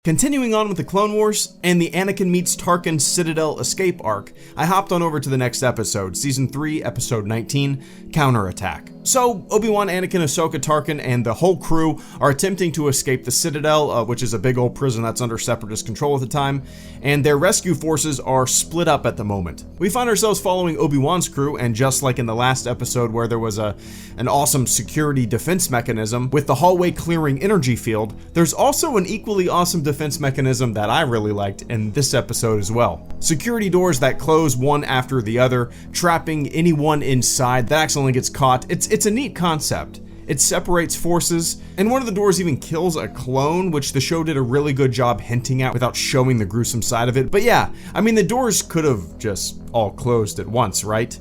Continuing on with the Clone Wars and the Anakin meets Tarkin Citadel escape arc, I hopped on over to the next episode, Season 3, Episode 19, Counterattack. So, Obi-Wan, Anakin, Ahsoka, Tarkin, and the whole crew are attempting to escape the Citadel, which is a big old prison that's under Separatist control at the time, and their rescue forces are split up at the moment. We find ourselves following Obi-Wan's crew, and just like in the last episode where there was an awesome security defense mechanism with the hallway clearing energy field, there's also an equally awesome defense mechanism that I really liked in this episode as well. Security doors that close one after the other, trapping anyone inside that accidentally gets caught. It's a neat concept. It separates forces, and one of the doors even kills a clone, which the show did a really good job hinting at without showing the gruesome side of it. But yeah, I mean, the doors could have just all closed at once, right?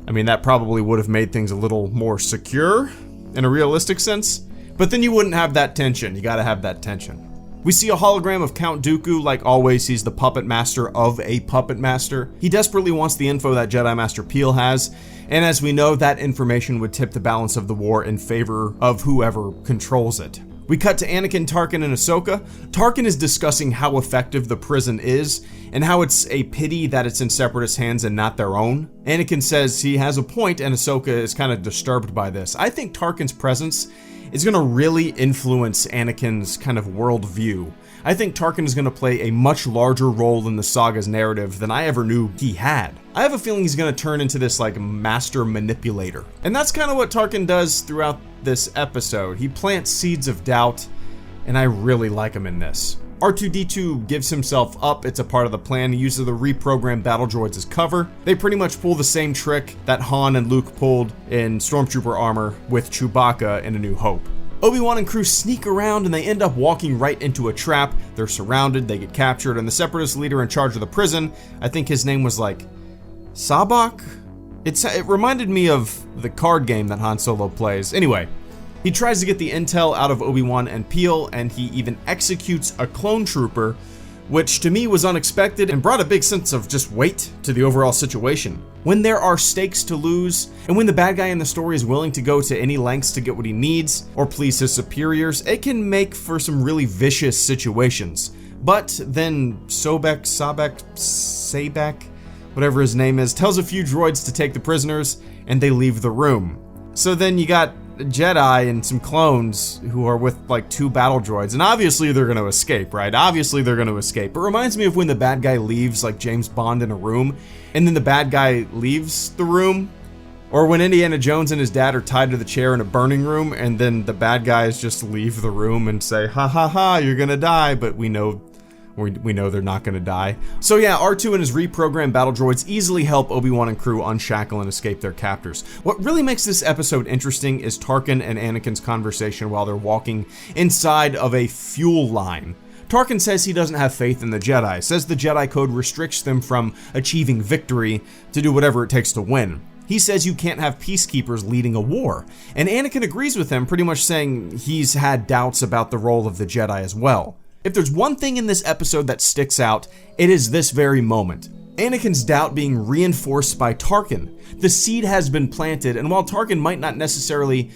I mean, that probably would have made things a little more secure in a realistic sense, but then you wouldn't have that tension. You gotta have that tension. We see a hologram of Count Dooku. Like always, he's the puppet master of a puppet master. He desperately wants the info that Jedi Master Peel has, and as we know, that information would tip the balance of the war in favor of whoever controls it. We cut to Anakin, Tarkin, and Ahsoka. Tarkin is discussing how effective the prison is, and how it's a pity that it's in Separatist hands and not their own. Anakin says he has a point, and Ahsoka is kind of disturbed by this. I think Tarkin's presence is going to really influence Anakin's kind of worldview. I think Tarkin is going to play a much larger role in the saga's narrative than I ever knew he had. I have a feeling he's going to turn into this like master manipulator. And that's kind of what Tarkin does throughout this episode. He plants seeds of doubt, and I really like him in this. R2-D2 gives himself up. It's a part of the plan. He uses the reprogrammed battle droids as cover. They pretty much pull the same trick that Han and Luke pulled in Stormtrooper armor with Chewbacca in A New Hope. Obi-Wan and crew sneak around, and they end up walking right into a trap. They're surrounded, they get captured, and the Separatist leader in charge of the prison, I think his name was like Sabak? It reminded me of the card game that Han Solo plays. Anyway, he tries to get the intel out of Obi-Wan and Peel, and he even executes a clone trooper, which to me was unexpected and brought a big sense of just weight to the overall situation. When there are stakes to lose, and when the bad guy in the story is willing to go to any lengths to get what he needs, or please his superiors, it can make for some really vicious situations. But then Sabak, whatever his name is, tells a few droids to take the prisoners, and they leave the room. So then you got Jedi and some clones who are with like 2 battle droids, and obviously they're going to escape, right? Obviously they're going to escape. It reminds me of when the bad guy leaves like James Bond in a room, and then the bad guy leaves the room, or when Indiana Jones and his dad are tied to the chair in a burning room, and then the bad guys just leave the room and say, ha ha ha, you're gonna die, but we know they're not gonna die. So yeah, R2 and his reprogrammed battle droids easily help Obi-Wan and crew unshackle and escape their captors. What really makes this episode interesting is Tarkin and Anakin's conversation while they're walking inside of a fuel line. Tarkin says he doesn't have faith in the Jedi, says the Jedi Code restricts them from achieving victory to do whatever it takes to win. He says you can't have peacekeepers leading a war, and Anakin agrees with him, pretty much saying he's had doubts about the role of the Jedi as well. If there's one thing in this episode that sticks out, it is this very moment. Anakin's doubt being reinforced by Tarkin. The seed has been planted, and while Tarkin might not necessarily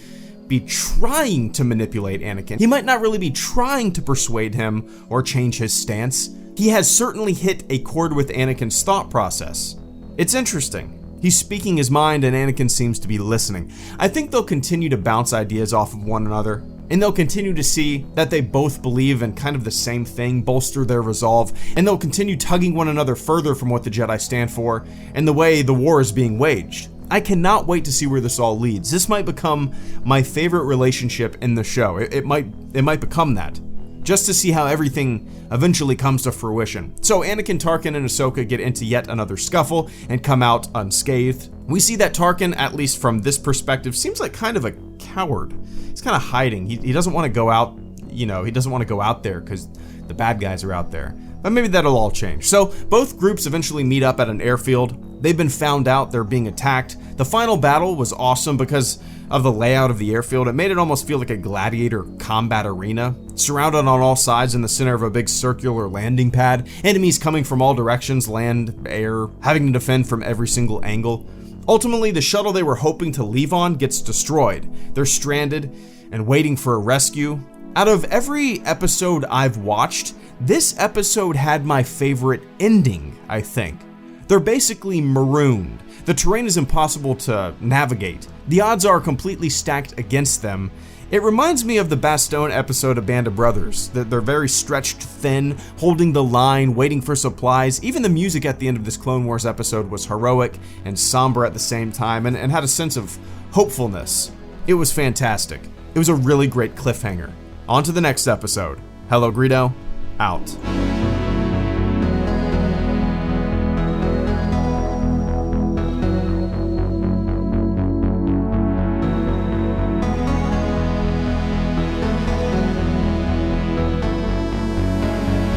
be trying to manipulate Anakin, he might not really be trying to persuade him or change his stance, he has certainly hit a chord with Anakin's thought process. It's interesting. He's speaking his mind, and Anakin seems to be listening. I think they'll continue to bounce ideas off of one another, and they'll continue to see that they both believe in kind of the same thing, bolster their resolve, and they'll continue tugging one another further from what the Jedi stand for and the way the war is being waged. I cannot wait to see where this all leads. This might become my favorite relationship in the show. It might become that, just to see how everything eventually comes to fruition. So Anakin, Tarkin, and Ahsoka get into yet another scuffle and come out unscathed. We see that Tarkin, at least from this perspective, seems like kind of a coward. He's kind of hiding. He doesn't want to go out, he doesn't want to go out there because the bad guys are out there. But maybe that'll all change. So both groups eventually meet up at an airfield. They've been found out, they're being attacked. The final battle was awesome because of the layout of the airfield. It made it almost feel like a gladiator combat arena, surrounded on all sides in the center of a big circular landing pad. Enemies coming from all directions, land, air, having to defend from every single angle. Ultimately, the shuttle they were hoping to leave on gets destroyed. They're stranded and waiting for a rescue. Out of every episode I've watched, this episode had my favorite ending, I think. They're basically marooned. The terrain is impossible to navigate. The odds are completely stacked against them. It reminds me of the Bastogne episode of Band of Brothers. They're very stretched thin, holding the line, waiting for supplies. Even the music at the end of this Clone Wars episode was heroic and somber at the same time, and had a sense of hopefulness. It was fantastic. It was a really great cliffhanger. On to the next episode. HelloGreedo, out.